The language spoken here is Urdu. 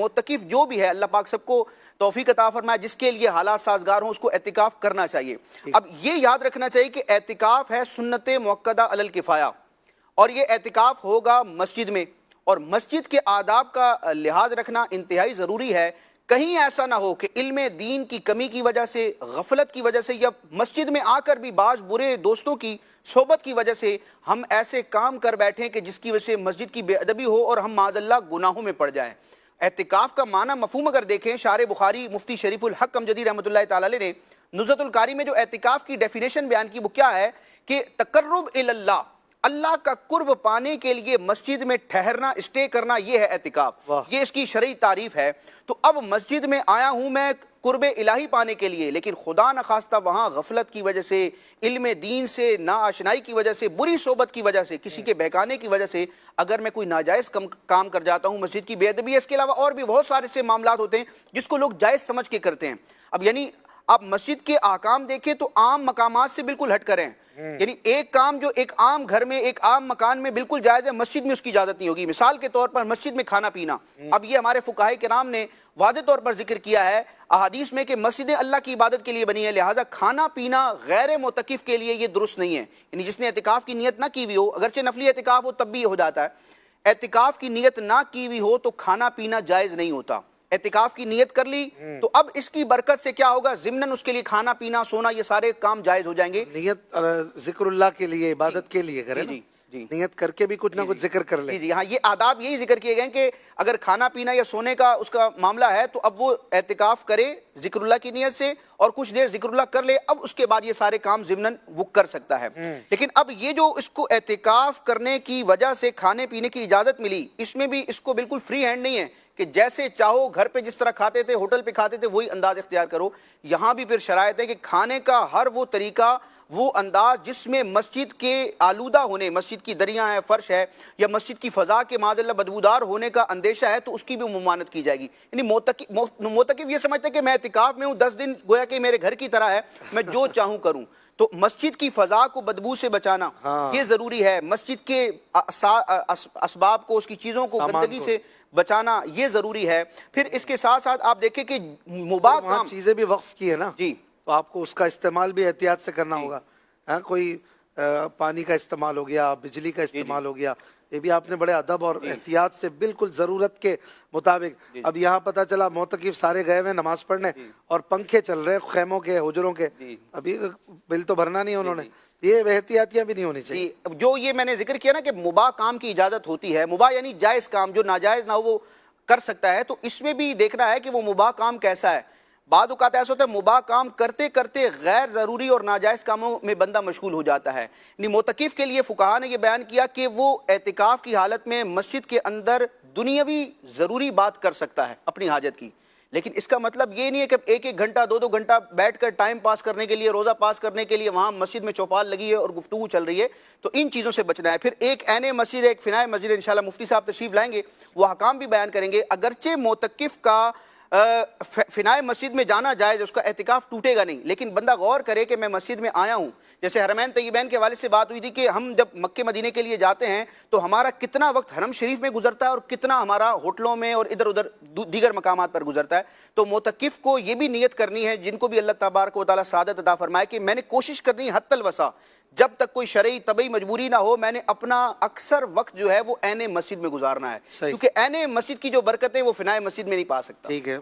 معتکف جو بھی ہے اللہ پاک سب کو توفیق عطا فرمائے، جس کے لیے حالات سازگار ہوں اس کو اعتکاف کرنا چاہیے۔ اب یہ یاد رکھنا چاہیے کہ اعتکاف ہے سنت مؤکدہ علی الکفایہ، اور یہ اعتکاف ہوگا مسجد میں، اور مسجد کے آداب کا لحاظ رکھنا انتہائی ضروری ہے۔ کہیں ایسا نہ ہو کہ علم دین کی کمی کی وجہ سے، غفلت کی وجہ سے، یا مسجد میں آ کر بھی بعض برے دوستوں کی صحبت کی وجہ سے ہم ایسے کام کر بیٹھیں کہ جس کی وجہ سے مسجد کی بے ادبی ہو اور ہم معاذ اللہ گناہوں میں پڑ جائیں۔ اعتکاف کا معنی مفہوم اگر دیکھیں، شارح بخاری مفتی شریف الحق امجدی رحمۃ اللہ تعالی علیہ نے نزہۃ القاری میں جو اعتکاف کی ڈیفینیشن بیان کی وہ کیا ہے کہ تقرب الی اللہ، اللہ کا قرب پانے کے لیے مسجد میں ٹھہرنا، اسٹے کرنا، یہ ہے اعتکاف، یہ اس کی شرعی تعریف ہے۔ تو اب مسجد میں آیا ہوں میں قرب الہی پانے کے لیے، لیکن خدا نخواستہ وہاں غفلت کی وجہ سے، علم دین سے ناآشنائی کی وجہ سے، بری صحبت کی وجہ سے، کسی کے بہکانے کی وجہ سے اگر میں کوئی ناجائز کام کر جاتا ہوں، مسجد کی بے ادبی ہے، اس کے علاوہ اور بھی بہت سارے سے معاملات ہوتے ہیں جس کو لوگ جائز سمجھ کے کرتے ہیں۔ اب یعنی آپ مسجد کے احکام دیکھیں تو عام مقامات سے بالکل ہٹ کریں، یعنی ایک کام جو ایک عام گھر میں، ایک عام مکان میں بالکل جائز ہے، مسجد میں اس کی اجازت نہیں ہوگی۔ مثال کے طور پر مسجد میں کھانا پینا، اب یہ ہمارے فقہائے کرام نے واضح طور پر ذکر کیا ہے احادیث میں کہ مسجدیں اللہ کی عبادت کے لیے بنی ہے، لہٰذا کھانا پینا غیر معتکف کے لیے یہ درست نہیں ہے۔ یعنی جس نے اعتکاف کی نیت نہ کی ہوئی ہو، اگرچہ نفلی اعتکاف ہو تب بھی ہو جاتا ہے، اعتکاف کی نیت نہ کی ہوئی ہو تو کھانا پینا جائز نہیں ہوتا۔ اعتکاف کی نیت کر لی تو اب اس کی برکت سے کیا ہوگا، ضمناً اس کے لیے کھانا پینا سونا یہ سارے کام جائز ہو جائیں گے۔ نیت ذکر اللہ کے لیے، عبادت کے لیے کرے نا، نیت کر کے بھی کچھ نہ کچھ ذکر کر لے۔ ہاں، یہ آداب یہی ذکر کیے گئے کہ اگر کھانا پینا یا سونے کا اس کا معاملہ ہے تو اب وہ اعتکاف کرے ذکر اللہ کی نیت سے، اور کچھ دیر ذکر اللہ کر لے، اب اس کے بعد یہ سارے کام ضمناً وہ کر سکتا ہے۔ لیکن اب یہ جو اس کو اعتکاف کرنے کی وجہ سے کھانے پینے کی اجازت ملی، اس میں بھی اس کو بالکل فری ہینڈ نہیں ہے کہ جیسے چاہو گھر پہ جس طرح کھاتے تھے، ہوٹل پہ کھاتے تھے، وہی انداز اختیار کرو۔ یہاں بھی پھر شرائط ہے کہ کھانے کا ہر وہ طریقہ، وہ انداز جس میں مسجد کے آلودہ ہونے، مسجد کی دریاں ہے، فرش ہے، یا مسجد کی فضا کے معاذ اللہ بدبودار ہونے کا اندیشہ ہے تو اس کی بھی ممانعت کی جائے گی۔ یعنی معتکف یہ سمجھتا ہے کہ میں اعتکاف میں ہوں، 10 دن گویا کہ میرے گھر کی طرح ہے، میں جو چاہوں کروں۔ تو مسجد کی فضا کو بدبو سے بچانا یہ ضروری ہے، مسجد کے اسباب کو، اس کی چیزوں کو گندگی سے بچانا یہ ضروری ہے۔ پھر اس کے ساتھ ساتھ آپ دیکھیں کہ مباح کام، چیزیں بھی وقف کی ہے نا، جی، تو آپ کو اس کا استعمال بھی احتیاط سے کرنا ہوگا۔ کوئی پانی کا استعمال ہو گیا، بجلی کا استعمال ہو گیا، یہ بھی آپ نے بڑے ادب اور احتیاط سے بالکل ضرورت کے مطابق۔ اب یہاں پتہ چلا معتکف سارے گئے ہوئے نماز پڑھنے اور پنکھے چل رہے خیموں کے، حجروں کے، ابھی بل تو بھرنا نہیں انہوں نے، یہ احتیاطیاں بھی نہیں ہونی چاہیے۔ جو یہ میں نے ذکر کیا نا کہ مباح کام کی اجازت ہوتی ہے، مباح یعنی جائز کام، جو ناجائز نہ ہو وہ کر سکتا ہے، تو اس میں بھی دیکھنا ہے کہ وہ مباح کام کیسا ہے۔ بعض اوقات ایسا ہوتا ہے مباح کام کرتے کرتے غیر ضروری اور ناجائز کاموں میں بندہ مشغول ہو جاتا ہے۔ یعنی معتکف کے لیے فقہا نے یہ بیان کیا کہ وہ اعتکاف کی حالت میں مسجد کے اندر دنیاوی ضروری بات کر سکتا ہے اپنی حاجت کی، لیکن اس کا مطلب یہ نہیں ہے کہ ایک ایک گھنٹہ، دو گھنٹہ بیٹھ کر ٹائم پاس کرنے کے لیے، روزہ پاس کرنے کے لیے وہاں مسجد میں چوپال لگی ہے اور گفتگو چل رہی ہے، تو ان چیزوں سے بچنا ہے۔ پھر ایک عین مسجد، ایک فنائے مسجد، انشاءاللہ مفتی صاحب تشریف لائیں گے، وہ احکام بھی بیان کریں گے۔ اگرچہ معتکف کا فنائے مسجد میں جانا جائز ہے، اس کا اعتکاف ٹوٹے گا نہیں، لیکن بندہ غور کرے کہ میں مسجد میں آیا ہوں۔ جیسے حرمین طیبین کے والد سے بات ہوئی تھی کہ ہم جب مکے مدینے کے لیے جاتے ہیں تو ہمارا کتنا وقت حرم شریف میں گزرتا ہے اور کتنا ہمارا ہوٹلوں میں اور ادھر ادھر دیگر مقامات پر گزرتا ہے۔ تو معتکف کو یہ بھی نیت کرنی ہے، جن کو بھی اللہ تبارک و تعالیٰ سعادت عطا فرمائے، کہ میں نے کوشش کرنی ہے حتی الوسع، جب تک کوئی شرعی طبعی مجبوری نہ ہو، میں نے اپنا اکثر وقت جو ہے وہ عین مسجد میں گزارنا ہے، کیونکہ عین مسجد کی جو برکتیں وہ فنائے مسجد میں نہیں پا سکتا۔ ٹھیک ہے۔